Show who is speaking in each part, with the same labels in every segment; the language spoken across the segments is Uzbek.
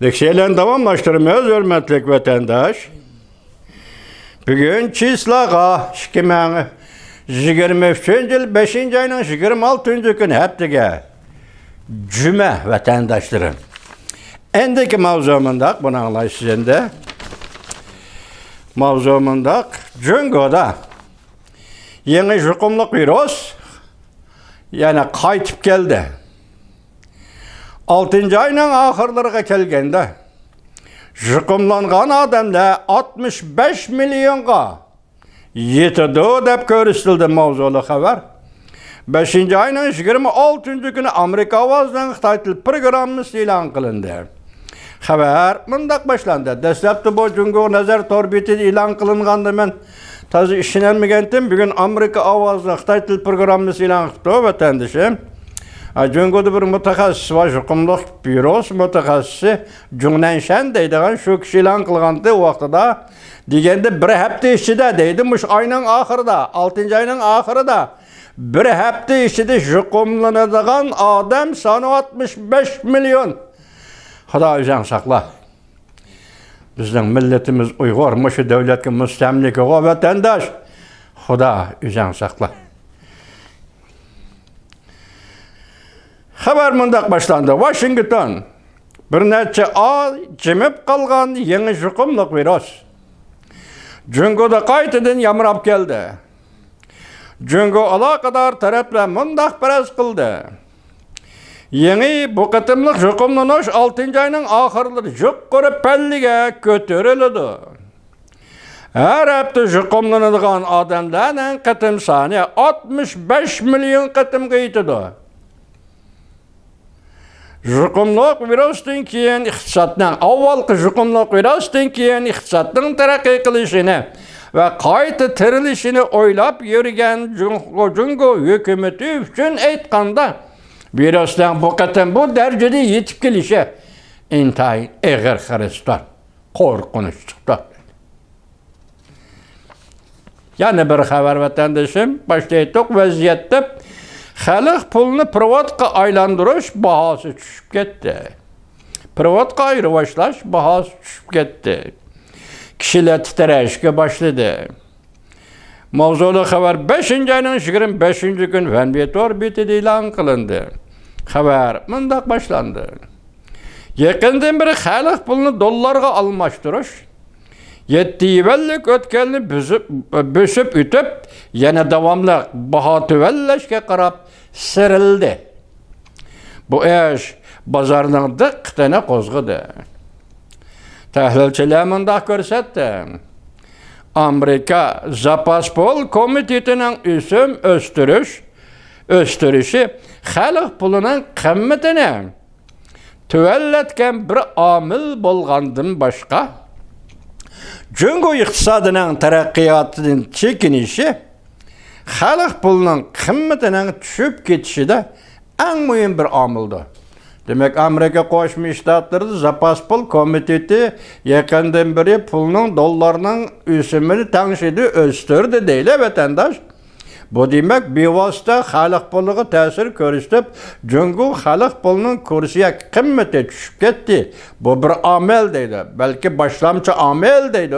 Speaker 1: Leksiyelerini tamamlaştırmıyoruz, hürmetlik vatandaş. Bugün çislağa 2023 yıl 5. ayının 26. günü heptige cüme vatandaşlarım. Endeki mavzumunda, bunu anlayışın da, mavzumunda Cungo'da yeni jukumluk virüs yani kaytıp geldi. 6. ayının ahırlarına kelgende jukumlangan adamlar 65 milyonga yetidi dep görüştüldü mavzulu haber. 5. ayının 26. günü Amerika avazdan Xitay til programımız ilan kılındı. Haber mındak başlandı. Deslepti bu Cungo nazar torbiti ilan kılıngandı men tazı işinelmegendim. Bugün Amerika avazdan Xitay til programımız ilan kıldı vatandaşım. Cungo'da bir mutakassis var, jukumluk büros mutakassisi Cungnenshen deydiğen şu kişi ilan kılgandı o vaxtıda. Degende bir hafta içinde deydi, muş ayının ahırda, 6. ayının ahırda bir hafta içinde jukumlanadığan adam sanı 65 milyon. Xuda üzən sakla. Bizden milletimiz Uygur, muşu devletki müstemliki o vatandaş. Xuda üzən sakla. Haber mındak başlandı. Washington bir neçe ay cimip kalgan yeni jukumluk virüs. Cungo'da kaytıdan yamırap geldi. Cungo alakadar tarafla mındak peres kıldı. Yeni bu katımlık jukumlanış 6. ayının ahırları jukkuru pellige götürülüdü. Her hafta jukumlanıdığan adamların katım sani 65 milyon katım gıytıdı. Jukumluk virüsden kiyen iqtisatdan avvalki jukumluk virüsden kiyen iqtisatdan terakki kılışını ve kayıtı tirilişini oylap yürüyen Jungo hükümeti üçün aytkanda virüsden bu katım bu derecede yetip gelişe intayin eğer Hristiyan korkunç çıktı. Yani bir haber vatandaşım başlaytık vaziyette Xalq pulunu privatqa aylandırış bahası düşüp getdi. Privatqa ayrıvaşlaş bahası düşüp getdi. Kişiler titreşke başladı. Mavzulu haber 5. ayının 25. gün Venvitor bitidi ilan kılındı. Haber mındak başlandı. Yakından beri xalq pulunu dollarga almaştırış. 7 bellik ötkenini büsüp ütüp yana davamlı baha tüvelleşke qarab serildi. Bu iş bazarının diqqətini qozğudu. Təhlilçilər mındaq görsətdi. Amerika Zapaspol Komitetinin östürüşü xalq pulunun qimmatini tüvelletken bir amil bolğandan başqa Cungo iqtisadının terakkiyatının çekinişi, xalq pulunun qimmatının düşüp ketişi de en mühim bir amıldı. Demek Amerika Qoşmuş Ştatları Zapaspol Komiteti yakından beri pulunun dollarının üsümünü tanışıdı, östürdü değil vatandaş. Bu demek bevasıta xalq puluğa tesir görüstüp, Cungo xalq pulunun kursiya kımmeti düşüp gitti. Bu bir amel deydi. Belki başlamçı amel deydi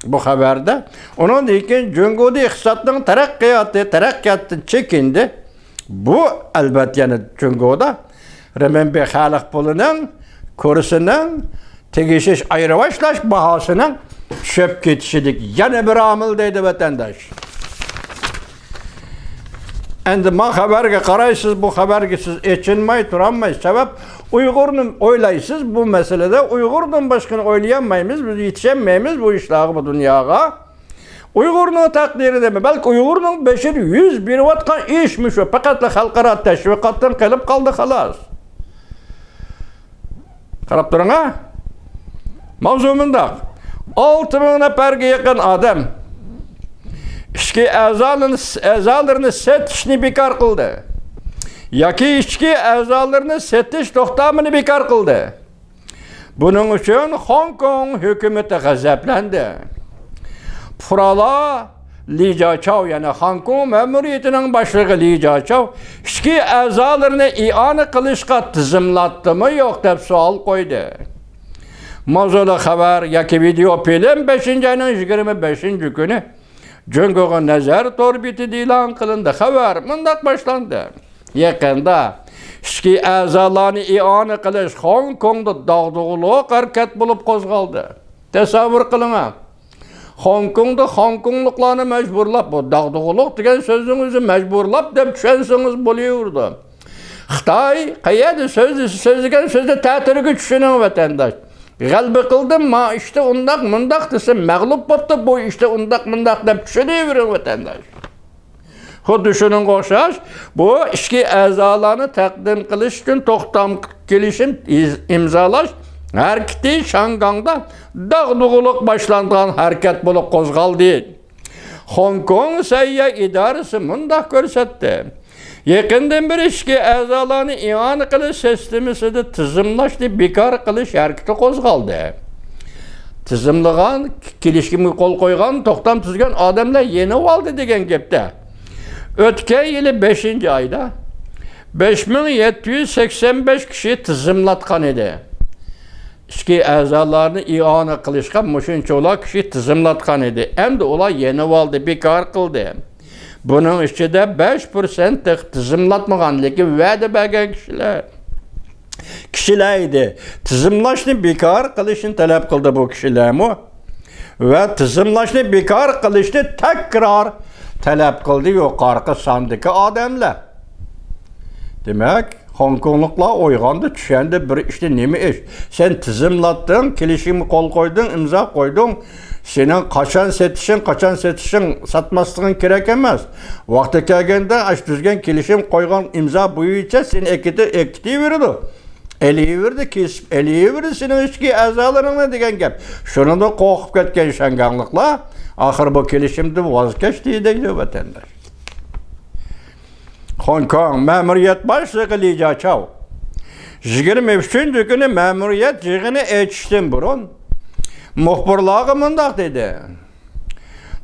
Speaker 1: bu haberde. Onun için Cungo'da iqtisadın terakkiyatı çekindi. Bu elbette yani Cungo'da renminbi xalq pulunun kursunun tegişiş ayrıvaşlaş bahasının düşüp ketişidik. Yani bir amel deydi vatandaş. Endi ma haberge qaraysız, bu haberge siz eçinmay turanmayız. Sebep Uygur'un oylaysız bu meselede. Uygur'dan başkını oylayamayız, biz yetişemeyimiz bu işlağı bu dünyaya. Uygur'un takdiri deme. Belki Uygur'un beşir 100 bir vatkan işmiş o. Fakat halkara teşvikattan kalıp kaldı halas. Karab durun ha? Mavzumunda 6000 neferge yakın adam İçki əzalarını setişini bekar kıldı. Yaki içki əzalarını setiş toxtamını bekar kıldı. Bunun için Hong Kong hükümeti gazaplandı. Purala Li Jiaqi yani Hong Kong memuriyetinin başlığı Li Jiaqi içki əzalarını ianı kılışqa tizimlattı mı yok deb sual koydu. Mavzulu xabar yoki video film 5-ayning 25-kuni Jungoga nazar torbiti e'lon qilindi. Xabar mundaq boshlandi. Yaqinda ichki a'zolarni i'ona qilish Hong Kongda dog'dug'liq harakat bo'lib qo'zg'aldi. Tasavvur qiling. Hong Kongda Hong Kongliklarni majburlab, bu dog'dug'liq degan so'zning o'zi majburlab deb tushunsangiz bo'laverdi. Xitoy qayerda so'zlagan so'zni ta'tirga tushuning vatandosh. G'alba qildim, ma işte undaq desa mag'lub bo'ldi, bu işte undaq deb tushunavering vatandosh. Xuddi shuning o'xshash, bu ichki a'zolarni taqdim qilish uchun to'xtam kelishim imzolash harakati Shangongda dog'dug'liq boshlangan harakat bo'lib qo'zg'aldi. Hong Kong sayya idorasi mundaq ko'rsatdi. Yaqindan beri ichki a'zolarni i'ona qilish sistemasida tizimlashni bekor qilish harakati qo'zg'aldi. Tizimlagan, kelishimga qo'l qo'ygan, to'xtam tuzgan odamlar yenib oldi degan gapda. O'tgan yili 5-oyda 5785 kishi tizimlatgan edi. Ichki a'zolarni i'ona qilishga mushunchalar kishi tizimlatgan edi. Endi ular yenib oldi, bekor qildi. Bunun içinde 5% tizimlatmagan, lekin va'da bergan kishilar edi. Tizimlashni bekor qilishni talab qildi bu kishilarmi? Va tizimlashni bekor qilishni takror talab qildi yuqorqi sondagi odamlar. Demak, Hong Kongliklar o'yg'ondi, tushundi bir ishni nima ish. Sen tizimlatding, kelishimga qo'l qo'yding, imzo qo'yding. Senin qachon setishing satmasliging kerak emas. Vaqti kelganda ash tuzgan kelishim qo'ygan imzo bo'yicha sen ekitaverdi. Eliverdi, kesib eliverdi sening ichki a'zolaringni degan gap. Shuningda qo'rqib ketgan shangangliklar axir bu kelishimni voz kechdi deydi vatandosh. Hong Kong ma'muriyat boshlig'i Li Jiaqi 23-kuni ma'muriyat yig'ini aytishdan burun muxbirlarga mundaq dedi.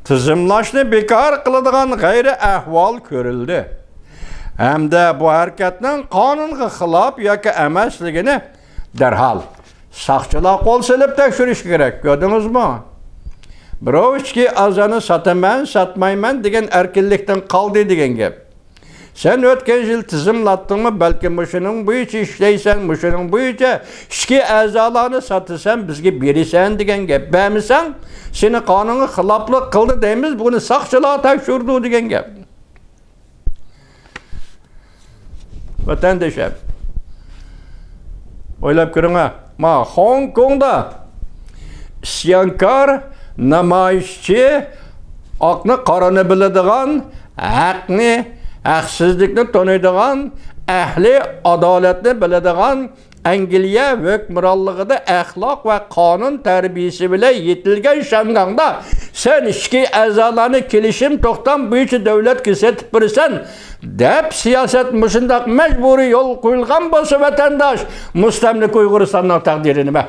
Speaker 1: Tizimlashni bekor qiladigan g'ayri ahvol ko'rildi. Hamda bu harakatning qonunga xilof yoki emasligini darhol soqchilar qo'l silib tekshirish kerak. Ko'rdingizmi? Birov ichki a'zoni satmayman degan erkinlikdan qoldi degan gap. Sen o'tgan yil tizimlatdingmi, balki mushuning bo'yicha ishlaysan, mushuning bo'yicha ichki a'zolarni sotasan, bizga berasan degan gap. Bermisan, seni qonunga xiloflik qildi deymiz, buni soqchilar tekshirdi degan gap. Vatandoshlar, o'ylab ko'ring, ma Hong Kongda isyonkor, namoyishchi, oqni qorani biladigan, haqni haqsizlikni tanıydigan, ahli adolatni biladigan, Angliya hukmronligida axloq va qonun tarbiyasi bilan yetilgan Shangongda sen ichki a'zolarni kelishim to'xtam bo'yicha davlatga setib berasan deb siyosat mushundaq majburiy yo'l qo'yilgan bo'lsa vatandosh, mustamlik Uyg'uristonning taqdiri nima?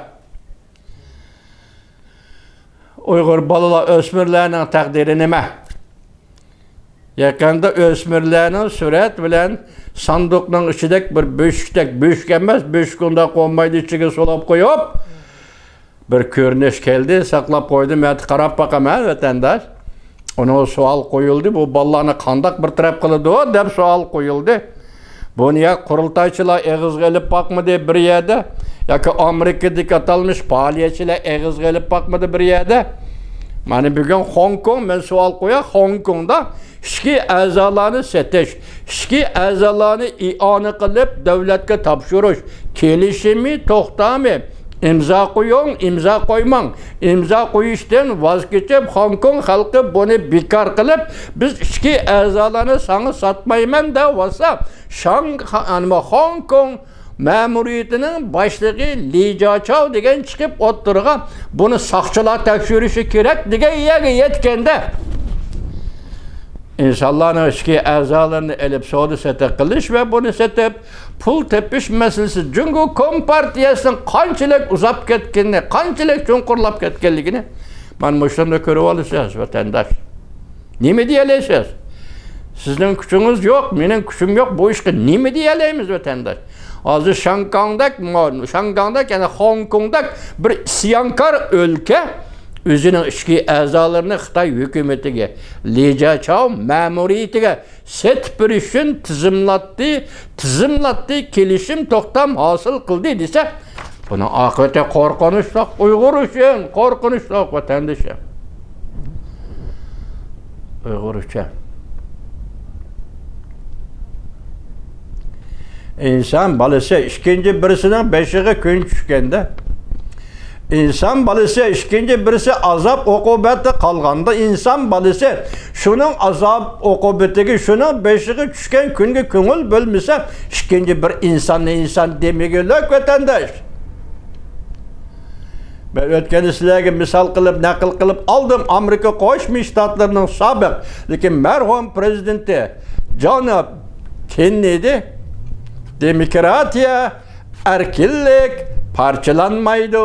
Speaker 1: Uyg'ur bolalar, o'smirlarning taqdiri nima? Yaqinda o'smirlarning surat bilan sanduqning ichidek bir bo'shk emas, bo'shkunda qo'ymaydi, ichiga solab qo'yib bir ko'rinish keldi, saqlab qo'ydim, men qarab boqaman vatandosh. Ona savol qo'yildi, bu bolalarni qandoq bir taraf qiladi deb savol qo'yildi. Buni ya qurultaychilar eg'izga ilib boqmadi bir yerda, yoki Amerikadagi atalmish faoliyatchilar eg'izga ilib boqmadi bir yerda. Mana bugun Hong Kong, men savol qo'ya, Hong Kongda ichki a'zolarni setish, ichki a'zolarni i'ona qilib davlatga topshirish kelishimi, to'xtami, imzo qo'ying, imzo qo'ymang. Imzo qo'yishdan voz kechib Hong Kong xalqi buni bekor qilib, biz ichki a'zolarni sana sotmayman deb olsa, Hong Kong ma'muriyatining boshlig'i Li Jiaqi degan chiqib o'tirgan, buni soqchilar tekshirishi kerak degan yerga yetganda İnsanların ichki a'zolarini elib savdo sata qilish va buni satib pul tepish masalasi Jungo Kompartiyasining qanchalik uzab ketganini, qanchalik chunqurlab ketganligini mana shunda ko'rib olasiz vatandosh. Nima deyalasiz? Sizning kuchingiz yo'q, mening kuchim yo'q, bu ishga nima deyalaymiz vatandosh? Hozir Şangangdak yani Hong Kongdak bir isyonkor o'lka o'zining ichki a'zolarini Xitoy hukumatiga, Lejachao ma'muriyatiga setib berish uchun tizimlatdi, kelishim to'xtam hosil qildi desa, buni oqibati qo'rqinchli Uyg'ur uchun, qo'rqinchli vatandoshlar. Uyg'ur uchun. İnsan balası ikinci birisinin beşiği gün düşkende, insan balası ikinci birisi azap okubeti kalganda, insan balası şunun azap okubetigi, şunun beşiği düşken günge köngül bölmese, ikinci bir insan demegelik vatandaş. Ben ötken sizlerge misal kılıp, nakil kılıp aldım Amerika Qo'shma Shtatlarının sabiq, lekin merhum prezidenti John F. Kennedy, demokratiya, erkinlik parçalanmaydı.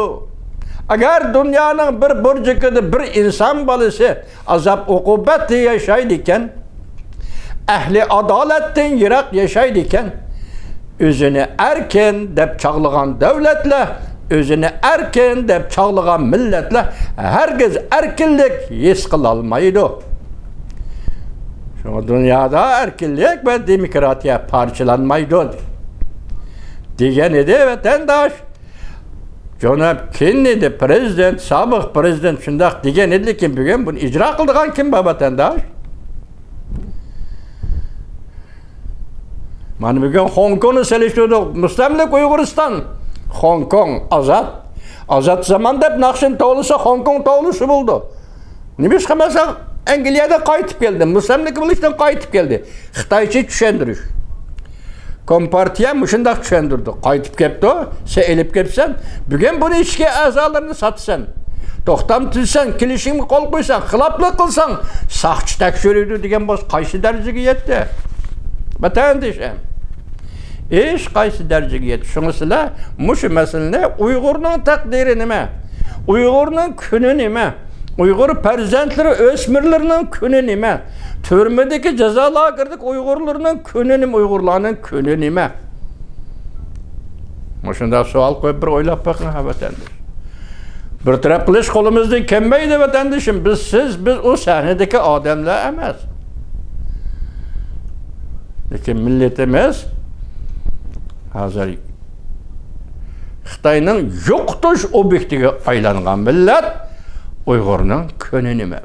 Speaker 1: Agar dünyanın bir burcukida bir insan balası azap uqubatda yaşaydiken, ahli adolatdan yiroq yaşaydiken, o'zini erkin deb chaqlagan davlatlar, o'zini erkin deb chaqlagan millatlar herkes erkinlik his qilolmaydi. Şu dünyada erkinlik ve demokratiya parçalanmaydı. Degan edi vatandosh. John F. Kennedy prezident, sobiq prezident shundoq degan edi, lekin bugun buni ijro qilgan kim bu vatandosh? Mana bugun Hong Kongni selishtirdik, mustamlik Uyg'uriston, Hong Kong azat zaman deb naqshin tovlasa Hong Kong tovlishi bo'ldi. Nima ish qilmasa Angliyada qaytib keldi, mustamlik bo'lishdan qaytib keldi. Xitoycha tushuntirish. Kompartiya shundoq tushuntirdi. Qaytib kelibdi, sen elib kelibsan, bugun buni ichki a'zolarini sotsan, to'xtam tuzsan, kelishimga qo'l qo'ysan, xiloflik qilsan, saqchi tekshiruvdi degan bo'z qaysi darajaga yetdi? Vatandoshim. Ish qaysi darajaga yetdi? Shunisilar mushu masalani Uyg'urning taqdiri nima? Uyg'urning kuni nima? Uyg'ur farzandlari, o'smirlarning kuni nima? Türmedeki ceza lagerdik Uyg'urlarning kuni nima? Uyg'urlarning kuni nima? Shunday savol qo'yib bir o'ylab boqing vatandosh. Bir taraf qilish qo'limizdan kelmaydi vatandoshim. Biz o sahnedeki odamlar emas. Lekin milletimiz hozir Xitoyning yo'qotish obyektiga aylangan millat. Uyg'urning kuni nima?